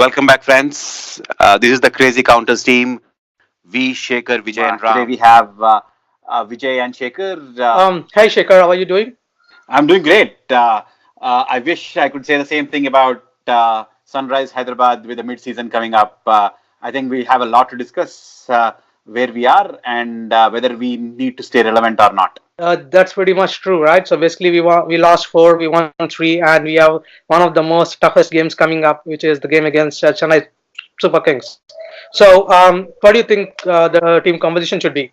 Welcome back, friends. This is the Crazy Counters team. V, Shekhar, Vijay, and Ram. Today we have Vijay and Shekhar. Hi Shekhar, how are you doing? I'm doing great. I wish I could say the same thing about Sunrise Hyderabad with the mid-season coming up. I think we have a lot to discuss where we are and whether we need to stay relevant or not. That's pretty much true, right? So basically, we lost four, we won three, and we have one of the most toughest games coming up, which is the game against Chennai Super Kings. So, what do you think the team composition should be?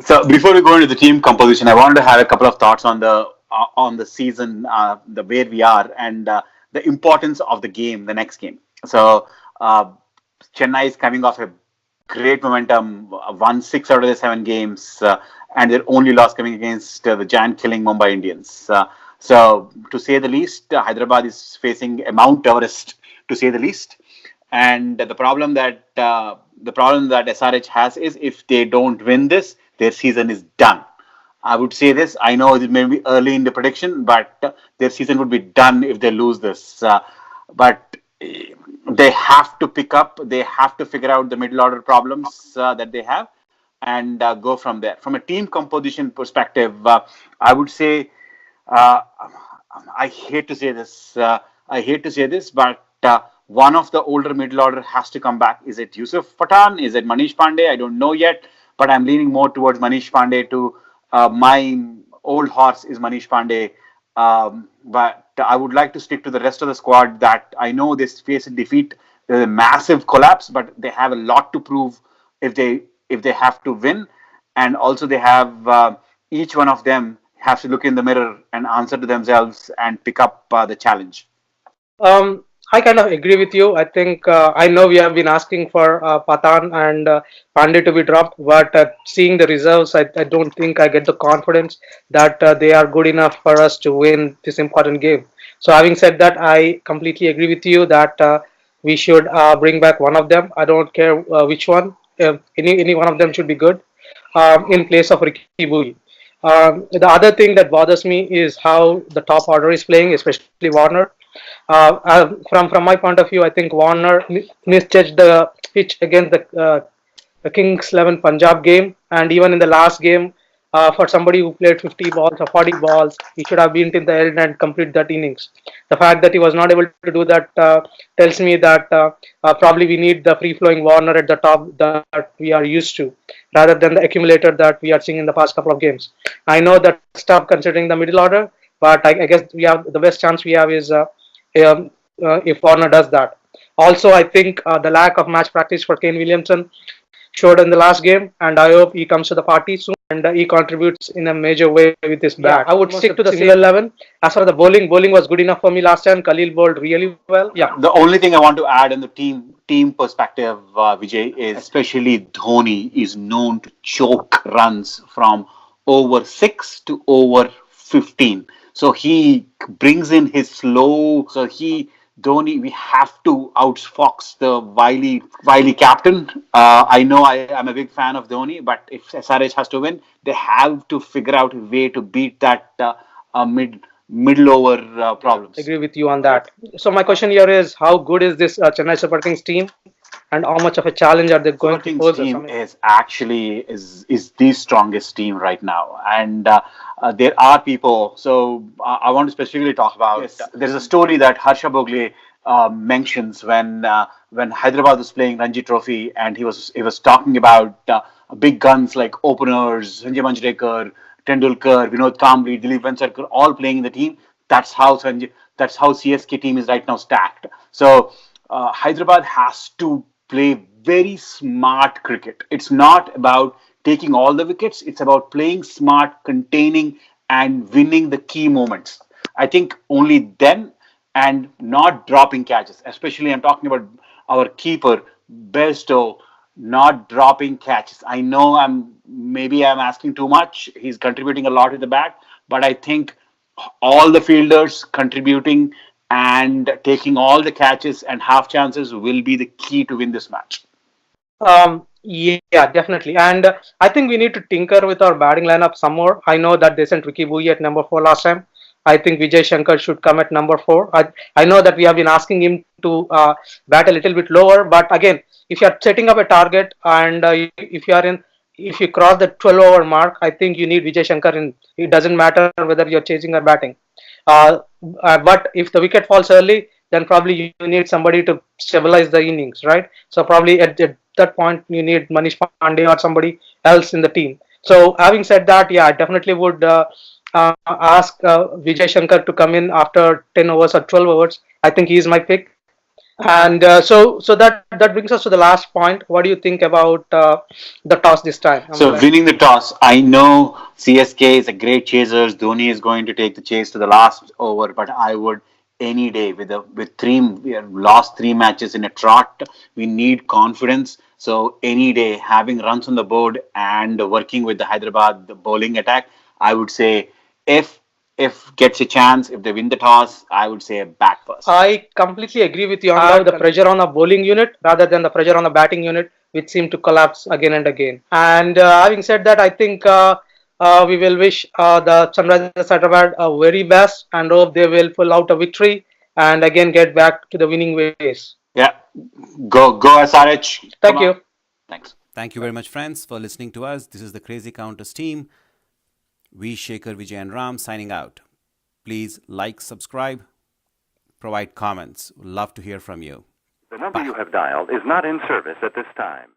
So before we go into the team composition, I wanted to have a couple of thoughts on the season, the where we are, and the importance of the game, the next game. So uh, Chennai is coming off a great momentum, won 6 out of the 7 games, and their only loss coming against the giant-killing Mumbai Indians. So to say the least, Hyderabad is facing a Mount Everest, to say the least. And the problem that SRH has is if they don't win this, their season is done. I would say this. I know it may be early in the prediction, but their season would be done if they lose this. But they have to pick up. They have to figure out the middle order problems that they have, and go from there. From a team composition perspective, I would say uh, I hate to say this. I hate to say this, but one of the older middle order has to come back. Is it Yusuf Pathan? Is it Manish Pandey? I don't know yet, but I'm leaning more towards Manish Pandey. To my old horse is Manish Pandey. But I would like to stick to the rest of the squad. That I know they face a defeat, there's a massive collapse, but they have a lot to prove if they have to win, and also they have each one of them have to look in the mirror and answer to themselves and pick up the challenge. Um, I kind of agree with you. I think I know we have been asking for Patan and Pandey to be dropped, but seeing the reserves, I don't think I get the confidence that they are good enough for us to win this important game. So, having said that, I completely agree with you that we should bring back one of them. I don't care which one. Any one of them should be good in place of Ricky Bui. The other thing that bothers me is how the top order is playing, especially Warner. From my point of view, I think Warner misjudged the pitch against the Kings 11 Punjab game, and even in the last game, for somebody who played 50 balls or 40 balls, he should have been in the end and complete that innings. The fact that he was not able to do that tells me that probably we need the free-flowing Warner at the top that we are used to, rather than the accumulator that we are seeing in the past couple of games. I know that's tough considering the middle order, but I guess we have the best chance we have is if Warner does that. Also, I think the lack of match practice for Kane Williamson showed in the last game, and I hope he comes to the party soon and he contributes in a major way with his bat. Yeah, I would stick to the same 11. As far as the bowling was good enough for me last time. Khalil bowled really well. Yeah. The only thing I want to add in the team perspective, Vijay, is especially Dhoni is known to choke runs from over 6 to over 15. So he brings in his slow. So he Dhoni, we have to outfox the wily captain. I know I'm a big fan of Dhoni, but if SRH has to win, they have to figure out a way to beat that middle over problems. Agree with you on that. So my question here is, how good is this Chennai Super Kings team, and how much of a challenge are they going Super to Kings pose us? I team mean, is actually is the strongest team right now, and there are people. So I want to specifically talk about. Yes, there's a story that Harsha Bogle mentions when Hyderabad was playing Ranji Trophy, and he was talking about big guns like openers, Sanjay Manjrekar, Tendulkar, Vinod Kambli, Dilip Venkateshwar, all playing in the team. That's how CSK team is right now stacked. So Hyderabad has to play very smart cricket. It's not about taking all the wickets. It's about playing smart, containing, and winning the key moments. I think only then, and not dropping catches. Especially, I'm talking about our keeper, Besto, not dropping catches. I know I'm asking too much. He's contributing a lot at the back, but I think all the fielders contributing and taking all the catches and half chances will be the key to win this match. yeah, definitely. And I think we need to tinker with our batting lineup some more. I know that they sent Ricky Bui at number 4 last time. I think Vijay Shankar should come at number 4. I know that we have been asking him to bat a little bit lower, but again, if you are setting up a target and if you cross the 12 over mark, I think you need Vijay Shankar in. It doesn't matter whether you're chasing or batting. Uh, but if the wicket falls early, then probably you need somebody to stabilize the innings, right? So probably at that point you need Manish Pandey or somebody else in the team. So having said that, yeah, I definitely would ask Vijay Shankar to come in after 10 overs or 12 overs. I think he is my pick. And so that brings us to the last point. What do you think about the toss this time, So Amalai? winning the toss, I know CSK is a great chasers. Dhoni is going to take the chase to the last over, but I would any day with three we have lost three matches in a trot. We need confidence. So any day having runs on the board and working with the Hyderabad the bowling attack, I would say if if gets a chance, if they win the toss, I would say bat first. I completely agree with you on that. The pressure on the bowling unit rather than the pressure on the batting unit, which seemed to collapse again and again. And having said that, I think we will wish the Sunrisers Hyderabad a very best and hope they will pull out a victory and again get back to the winning ways. Yeah, go SRH. Thank you. Thanks. Thank you very much, friends, for listening to us. This is the Crazy Counters team. We, Shekhar, Vijay, and Ram, signing out. Please like, subscribe, provide comments. Love to hear from you. The number you have dialed is not in service at this time.